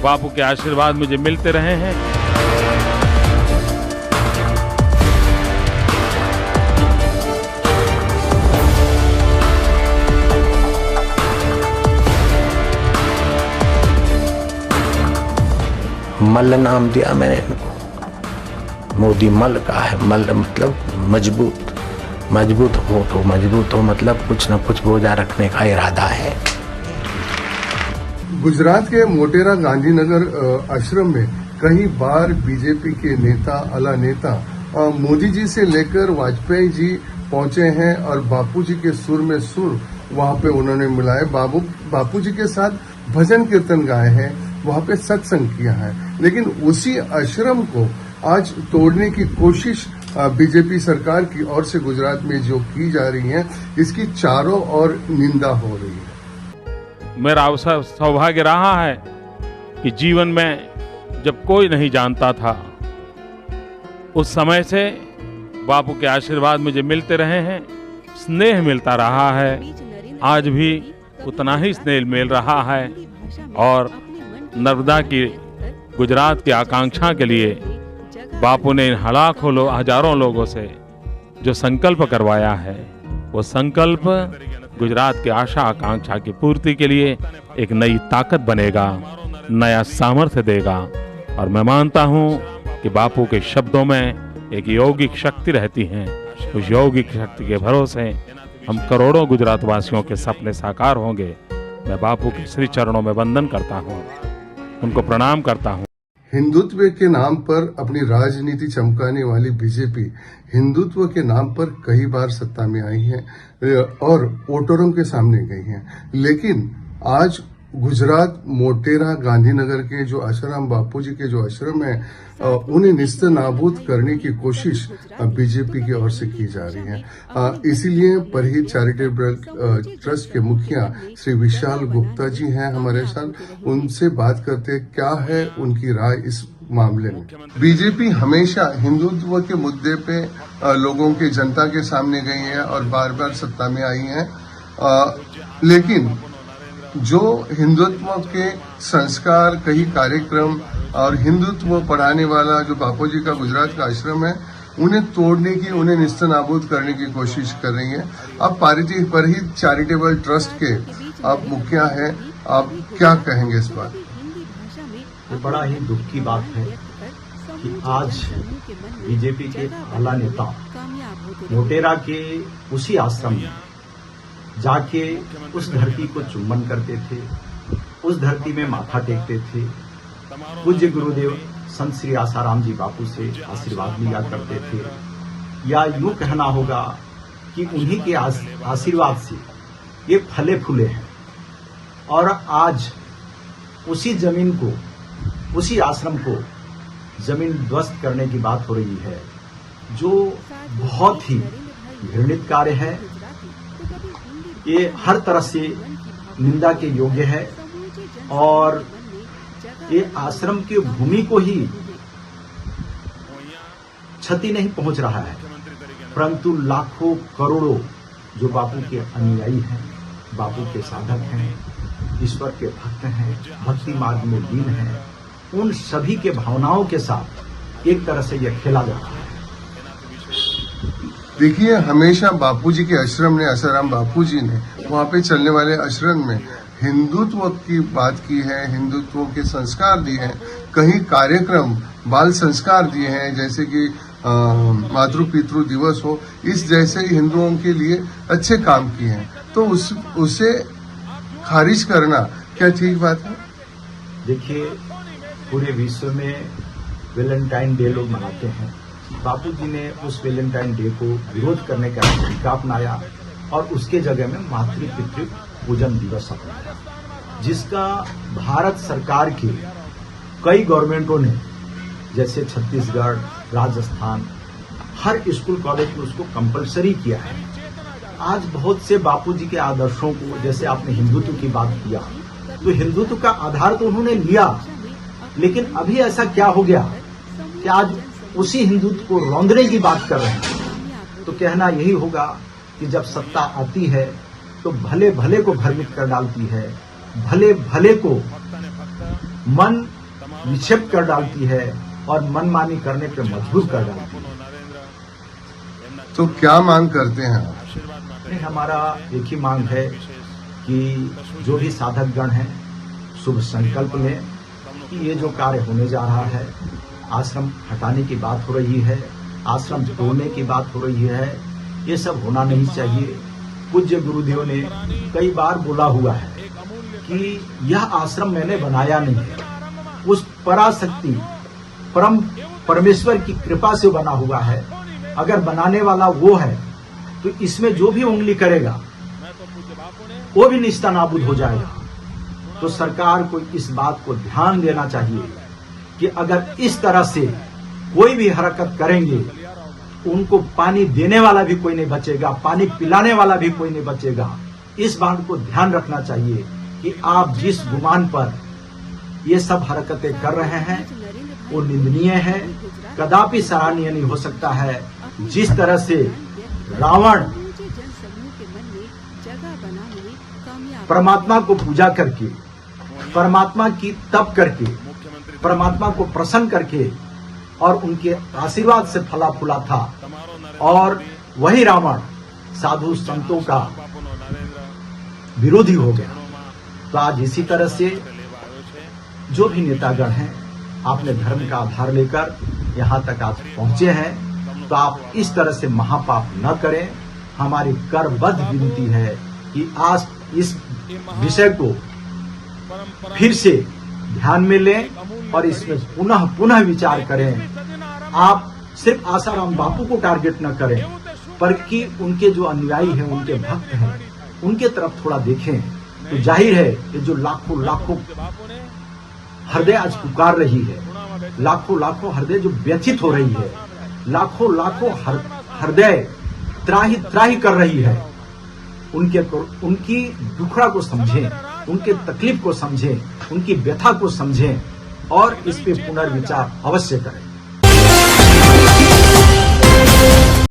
बापू के आशीर्वाद मुझे मिलते रहे हैं। मल नाम दिया मैंने इनको। मोदी मल का है। मल मतलब मजबूत। मजबूत हो मतलब कुछ न कुछ बोझा रखने का इरादा है। गुजरात के मोटेरा गांधीनगर आश्रम में कई बार बीजेपी के नेता आला नेता मोदी जी से लेकर वाजपेयी जी पहुंचे हैं और बापूजी के सुर में सुर वहां पे उन्होंने मिलाए। बापूजी के साथ भजन कीर्तन गाए हैं, वहां पे सत्संग किया है। लेकिन उसी आश्रम को आज तोड़ने की कोशिश बीजेपी सरकार की ओर से गुजरात में जो की जा रही है, इसकी चारों ओर निंदा हो रही है। मेरा अवसर सौभाग्य रहा है कि जीवन में जब कोई नहीं जानता था, उस समय से बापू के आशीर्वाद मुझे मिलते रहे हैं, स्नेह मिलता रहा है। आज भी उतना ही स्नेह मिल रहा है और नर्मदा की गुजरात की आकांक्षा के लिए बापू ने हजारों लोगों से जो संकल्प करवाया है, वो संकल्प गुजरात की आशा आकांक्षा की पूर्ति के लिए एक नई ताकत बनेगा, नया सामर्थ्य देगा। और मैं मानता हूं कि बापू के शब्दों में एक यौगिक शक्ति रहती है। उस यौगिक शक्ति के भरोसे हम करोड़ों गुजरात वासियों के सपने साकार होंगे। मैं बापू के श्री चरणों में वंदन करता हूं, उनको प्रणाम करता हूं। हिंदुत्व के नाम पर अपनी राजनीति चमकाने वाली बीजेपी हिंदुत्व के नाम पर कई बार सत्ता में आई है और वोटरों के सामने गई है। लेकिन आज गुजरात मोटेरा गांधीनगर के जो आश्रम, बापूजी के जो आश्रम है, उन्हें निस्त नाबूद करने की कोशिश बीजेपी की ओर से की जा रही है। इसीलिए परहित चैरिटेबल ट्रस्ट के मुखिया श्री विशाल गुप्ता जी हैं हमारे साथ। उनसे बात करते हैं क्या है उनकी राय इस मामले में। बीजेपी हमेशा हिंदुत्व के मुद्दे पे लोगों के, जनता के सामने गई है और बार बार सत्ता में आई है। लेकिन जो हिंदुत्व के संस्कार, कई कार्यक्रम और हिंदुत्व पढ़ाने वाला जो बापूजी का गुजरात का आश्रम है, उन्हें तोड़ने की, उन्हें निस्तनाबूद करने की कोशिश कर रही है। आप परहित चैरिटेबल ट्रस्ट के आप मुखिया हैं, आप क्या कहेंगे इस बात? तो बड़ा ही दुख की बात है कि आज बीजेपी के आला नेता मोटेरा के उसी आश्रम में जाके उस धरती को चुम्बन करते थे, उस धरती में माथा टेकते थे, पूज्य गुरुदेव संत श्री आसाराम जी बापू से आशीर्वाद लिया करते थे। या यूं कहना होगा कि उन्हीं के आशीर्वाद से ये फले फूले हैं। और आज उसी जमीन को, उसी आश्रम को जमीन ध्वस्त करने की बात हो रही है, जो बहुत ही घृणित कार्य है। ये हर तरह से निंदा के योग्य है और ये आश्रम की भूमि को ही क्षति नहीं पहुंच रहा है, परंतु लाखों करोड़ों जो बापू के अनुयायी हैं, बापू के साधक हैं, ईश्वर के भक्त हैं, भक्ति मार्ग में लीन हैं, उन सभी के भावनाओं के साथ एक तरह से यह खेला जा रहा है। देखिए, हमेशा बापूजी के आश्रम ने, आसाराम बापूजी ने वहाँ पे चलने वाले आश्रम में हिंदुत्व की बात की है, हिंदुत्व के संस्कार दिए हैं, कई कार्यक्रम बाल संस्कार दिए हैं, जैसे कि मातृ पितृ दिवस हो, इस जैसे हिंदुओं के लिए अच्छे काम किए हैं। तो उसे खारिज करना क्या ठीक बात है? देखिए, पूरे विश्व में वैलेंटाइन डे लोग मनाते हैं। बापूजी ने उस वैलेंटाइन डे को विरोध करने का तरीका अपनाया और उसके जगह में मातृ पितृ पूजन दिवस अपनाया, जिसका भारत सरकार की कई गवर्नमेंटों ने, जैसे छत्तीसगढ़, राजस्थान, हर स्कूल कॉलेज में उसको कंपलसरी किया है। आज बहुत से बापूजी के आदर्शों को, जैसे आपने हिंदुत्व की बात किया, तो हिंदुत्व का आधार तो उन्होंने लिया, लेकिन अभी ऐसा क्या हो गया कि आज उसी हिंदुत्व को रौंदने की बात कर रहे हैं। तो कहना यही होगा कि जब सत्ता आती है तो भले भले को भ्रमित कर डालती है, भले भले को मन विक्षेप कर डालती है और मनमानी करने पे मजबूर कर डालती है। तो क्या मांग करते हैं आप? हमारा एक ही मांग है कि जो भी साधक गण हैं शुभ संकल्प लें कि ये जो कार्य होने जा रहा है, आश्रम हटाने की बात हो रही है, आश्रम तोड़ने की बात हो रही है, ये सब होना नहीं चाहिए। पूज्य गुरुदेव ने कई बार बोला हुआ है कि यह आश्रम मैंने बनाया नहीं है, उस पराशक्ति परम परमेश्वर की कृपा से बना हुआ है। अगर बनाने वाला वो है तो इसमें जो भी उंगली करेगा वो भी निस्ता नाबूद हो जाएगा। तो सरकार को इस बात को ध्यान देना चाहिए कि अगर इस तरह से कोई भी हरकत करेंगे, उनको पानी देने वाला भी कोई नहीं बचेगा, पानी पिलाने वाला भी कोई नहीं बचेगा। इस बात को ध्यान रखना चाहिए कि आप जिस गुमान पर ये सब हरकतें कर रहे हैं वो निंदनीय है, कदापि सराहनीय नहीं हो सकता है। जिस तरह से रावण परमात्मा को पूजा करके, परमात्मा की तप करके, परमात्मा को प्रसन्न करके और उनके आशीर्वाद से फला फूला था, और वही रावण साधु संतों का विरोधी हो गया। तो आज इसी तरह से जो भी नेतागण हैं, आपने धर्म का आधार लेकर यहाँ तक आज पहुंचे हैं, तो आप इस तरह से महापाप न करें। हमारी करबद्ध विनती है कि आज इस विषय को फिर से ध्यान में लें और इसमें पुनः पुनः विचार करें। आप सिर्फ आसाराम बापू को टारगेट न करें, बल्कि उनके जो अनुयायी हैं, उनके भक्त हैं, उनके तरफ थोड़ा देखें। तो जाहिर है ये जो लाखों लाखों हृदय आज पुकार रही है, लाखों लाखों हृदय जो व्यथित हो रही है, लाखों लाखों हृदय त्राही त्राही कर रही है, उनकी दुखड़ा को समझें, उनके तकलीफ को समझें, उनकी व्यथा को समझें और इस पे पुनर्विचार अवश्य करें।